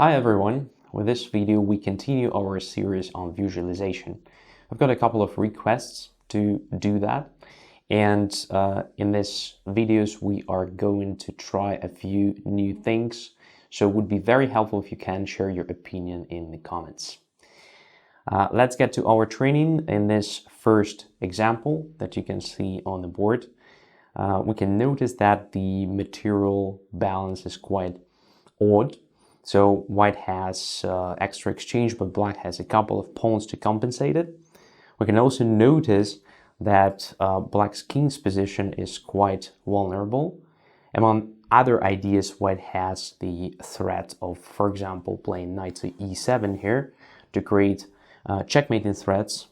Hi everyone, with this video we continue our series on visualization. I've got a couple of requests to do that, and in this videos we are going to try a few new things, so it would be very helpful if you can share your opinion in the comments. Let's get to our training. In this first example that you can see on the board, we can notice that the material balance is quite odd. So white has extra exchange, but black has a couple of pawns to compensate it. We can also notice that black's king's position is quite vulnerable. Among other ideas, white has the threat of, for example, playing knight to e7 here to create checkmating threats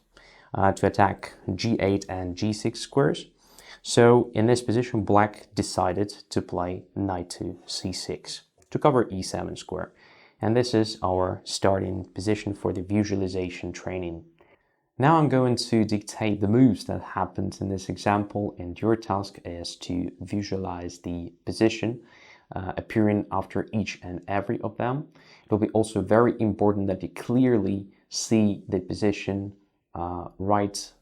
to attack g8 and g6 squares. So in this position, black decided to play knight to c6 to cover e7 square. And this is our starting position for the visualization training. Now I'm going to dictate the moves that happened in this example, and your task is to visualize the position appearing after each and every of them. It will be also very important that you clearly see the position right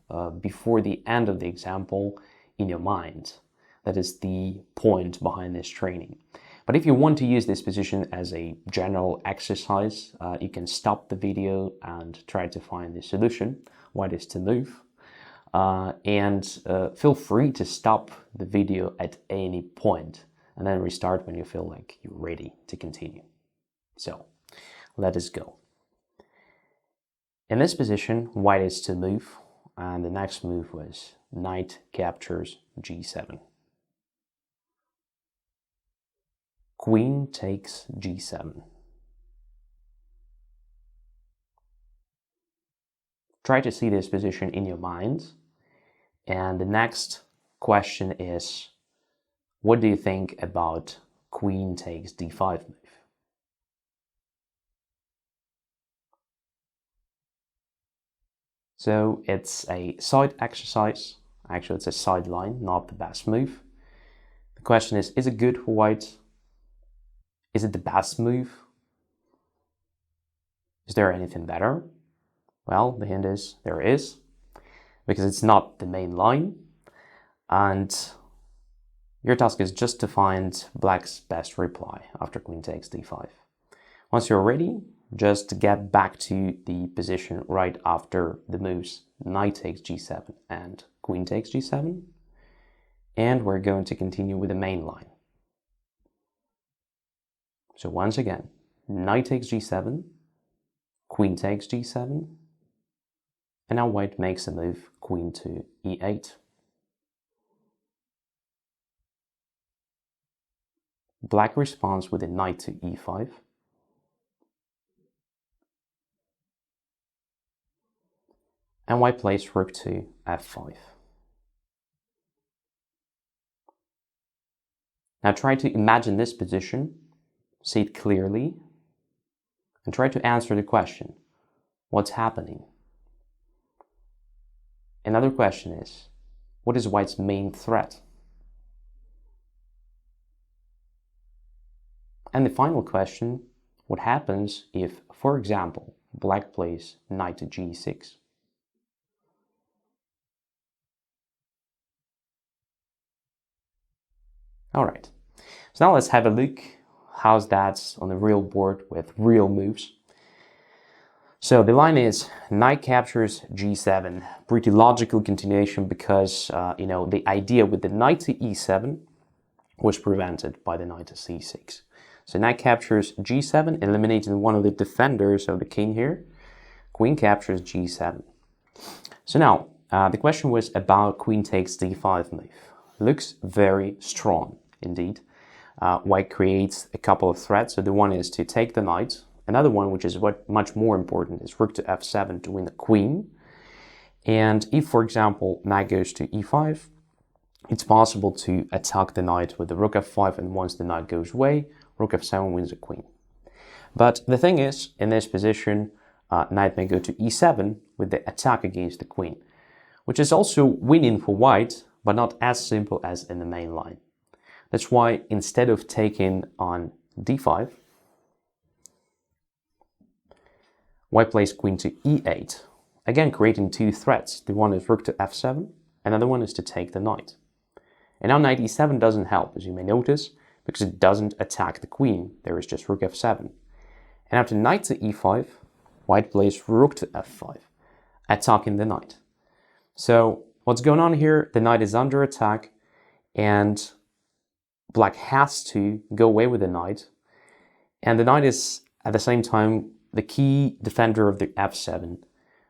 before the end of the example in your mind. That is the point behind this training. But if you want to use this position as a general exercise, you can stop the video and try to find the solution, what is to move. And feel free to stop the video at any point and then restart when you feel like you're ready to continue. So, let us go. In this position, white is to move, and the next move was knight captures g7. Queen takes g7. Try to see this position in your mind. And the next question is, what do you think about queen takes d5 move? So it's a side exercise. Actually, it's a sideline, not the best move. The question is it good for white? Is it the best move? Is there anything better? Well, the hint is there is, because it's not the main line. And your task is just to find black's best reply after queen takes d5. Once you're ready, just get back to the position right after the moves knight takes g7 and queen takes g7. And we're going to continue with the main line. So once again, knight takes g7, queen takes g7, and now white makes a move, queen to e8. Black responds with a knight to e5. And white plays rook to f5. Now try to imagine this position, see it clearly, and try to answer the question, what's happening? Another question is, what is white's main threat? And the final question, what happens if, for example, black plays knight to g6? All right, so now let's have a look. How's that on the real board with real moves? So the line is knight captures g7. Pretty logical continuation because, the idea with the knight to e7 was prevented by the knight to c6. So knight captures g7, eliminating one of the defenders of the king here. Queen captures g7. So now, the question was about queen takes d5 move. Looks very strong indeed. White creates a couple of threats. So the one is to take the knight. Another one, which is much more important, is rook to f7 to win the queen. And if, for example, knight goes to e5, it's possible to attack the knight with the rook f5, and once the knight goes away, rook f7 wins the queen. But the thing is, in this position, knight may go to e7 with the attack against the queen, which is also winning for white, but not as simple as in the main line. That's why instead of taking on d5, White plays queen to e8, again creating two threats. The one is rook to f7, and the other one is to take the knight. And now knight e7 doesn't help, as you may notice, because it doesn't attack the queen. There is just rook f7. And after knight to e5, white plays rook to f5, attacking the knight. So what's going on here? The knight is under attack, and black has to go away with the knight. And the knight is, at the same time, the key defender of the f7.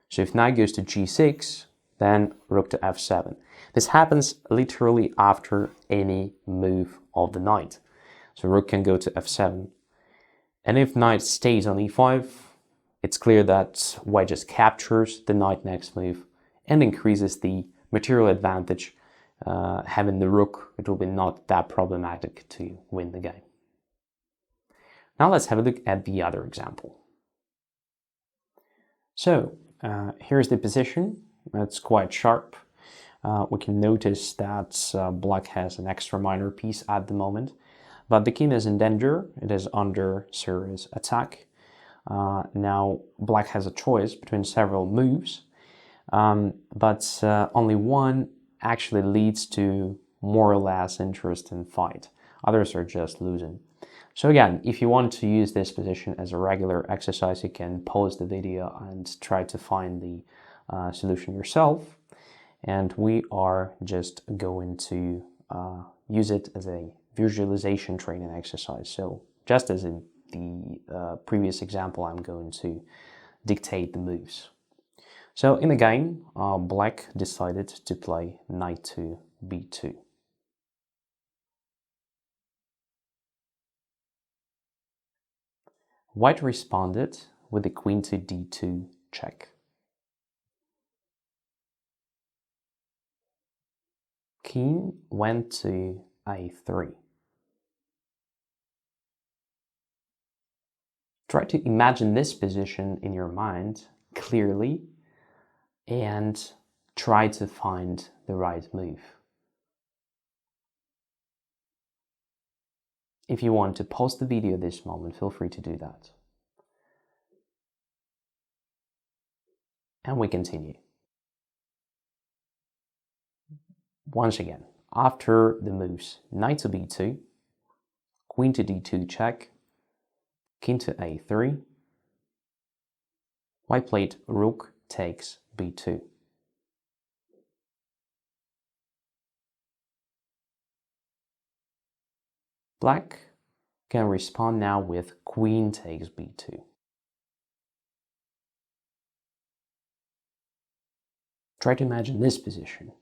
So if knight goes to g6, then rook to f7. This happens literally after any move of the knight. So rook can go to f7. And if knight stays on e5, it's clear that white just captures the knight next move and increases the material advantage. Having the rook, it will be not that problematic to win the game. Now let's have a look at the other example. So here's the position. It's quite sharp. We can notice that black has an extra minor piece at the moment, but the king is in danger. It is under serious attack. Now black has a choice between several moves, but only one actually leads to more or less interesting fight. Others are just losing. So again, if you want to use this position as a regular exercise, you can pause the video and try to find the solution yourself. And we are just going to use it as a visualization training exercise. So just as in the previous example, I'm going to dictate the moves. So in the game, black decided to play knight to b2. White responded with the queen to d2 check. King went to a3. Try to imagine this position in your mind clearly and try to find the right move. If you want to pause the video at this moment, feel free to do that. And we continue. Once again, after the moves knight to b2, queen to d2 check, king to a3, white played rook takes b2. Black can respond now with queen takes b2. Try to imagine this position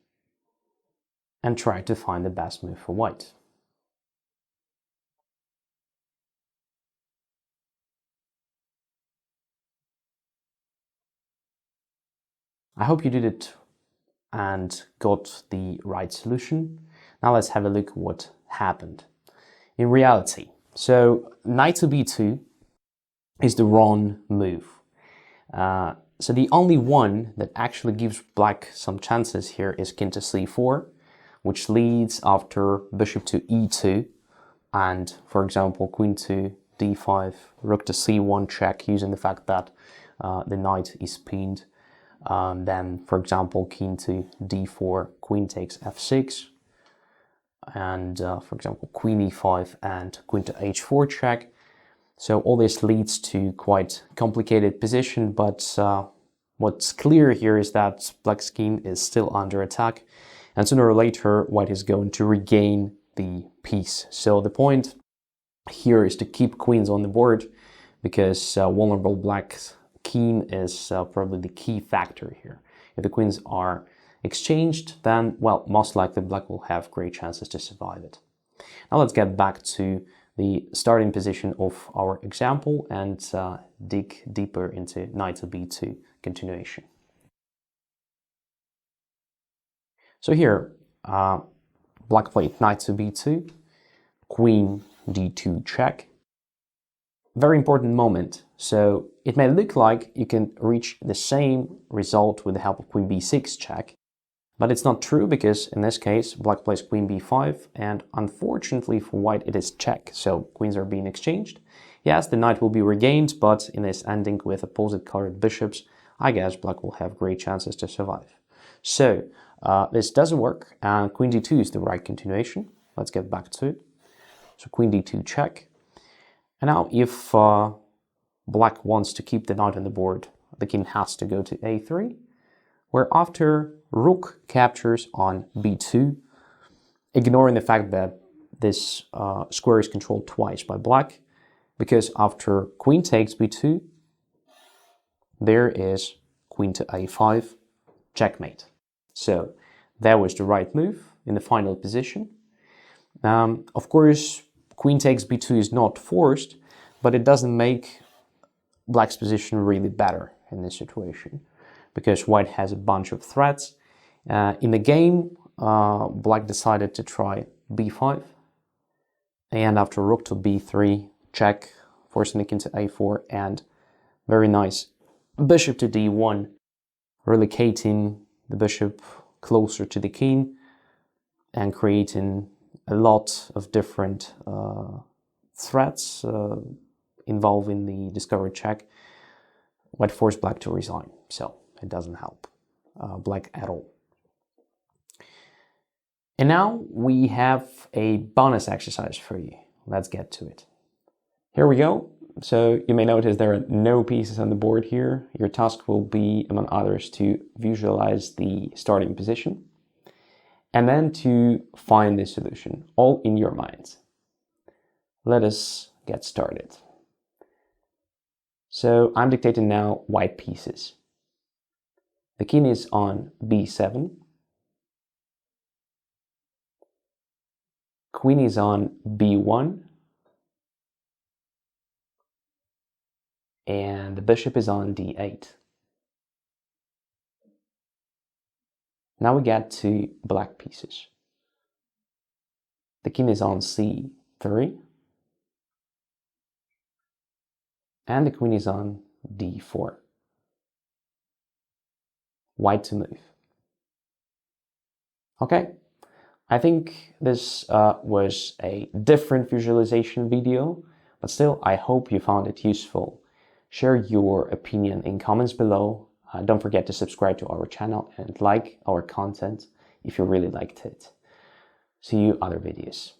and try to find the best move for white. I hope you did it and got the right solution. Now let's have a look at what happened in reality. So knight to b2 is the wrong move. So the only one that actually gives black some chances here is king to c4, which leads after bishop to e2, and for example queen to d5, rook to c1 check, using the fact that the knight is pinned. Then, for example, king to d4, queen takes f6, and for example, queen e5 and queen to h4 check. So all this leads to quite complicated position, but what's clear here is that black's king is still under attack, and sooner or later, white is going to regain the piece. So the point here is to keep queens on the board, because vulnerable black's king is probably the key factor here. If the queens are exchanged, then, well, most likely black will have great chances to survive it. Now let's get back to the starting position of our example and dig deeper into knight to b2 continuation. So here, black played knight to b2, queen d2 check. Very important moment. So it may look like you can reach the same result with the help of queen b6 check, but it's not true, because in this case black plays queen b5, and unfortunately for white it is check, so queens are being exchanged, Yes, the knight will be regained, but in this ending with opposite colored bishops, I guess black will have great chances to survive. So this doesn't work, and queen d2 is the right continuation. Let's get back to it. So queen d2 check. And now if black wants to keep the knight on the board, the king has to go to a3, where after rook captures on b2, ignoring the fact that this square is controlled twice by black, because after queen takes b2, there is queen to a5, checkmate. So that was the right move in the final position. Of course, queen takes b2 is not forced, but it doesn't make black's position really better in this situation, because white has a bunch of threats. In the game, black decided to try b5, and after rook to b3, check, forcing the king to a4, and very nice bishop to d1, relocating the bishop closer to the king and creating a lot of different threats involving the discovered check. White forced black to resign, so it doesn't help black at all. And now we have a bonus exercise for you. Let's get to it. Here we go. So you may notice there are no pieces on the board here. Your task will be, among others, to visualize the starting position and then to find the solution, all in your minds. Let us get started. So I'm dictating now white pieces. The king is on b7. Queen is on b1. And the bishop is on d8. Now we get to black pieces. The king is on c3. And the queen is on d4. White to move. Okay, I think this was a different visualization video, but still I hope you found it useful. Share your opinion in comments below. Don't forget to subscribe to our channel and like our content if you really liked it. See you other videos.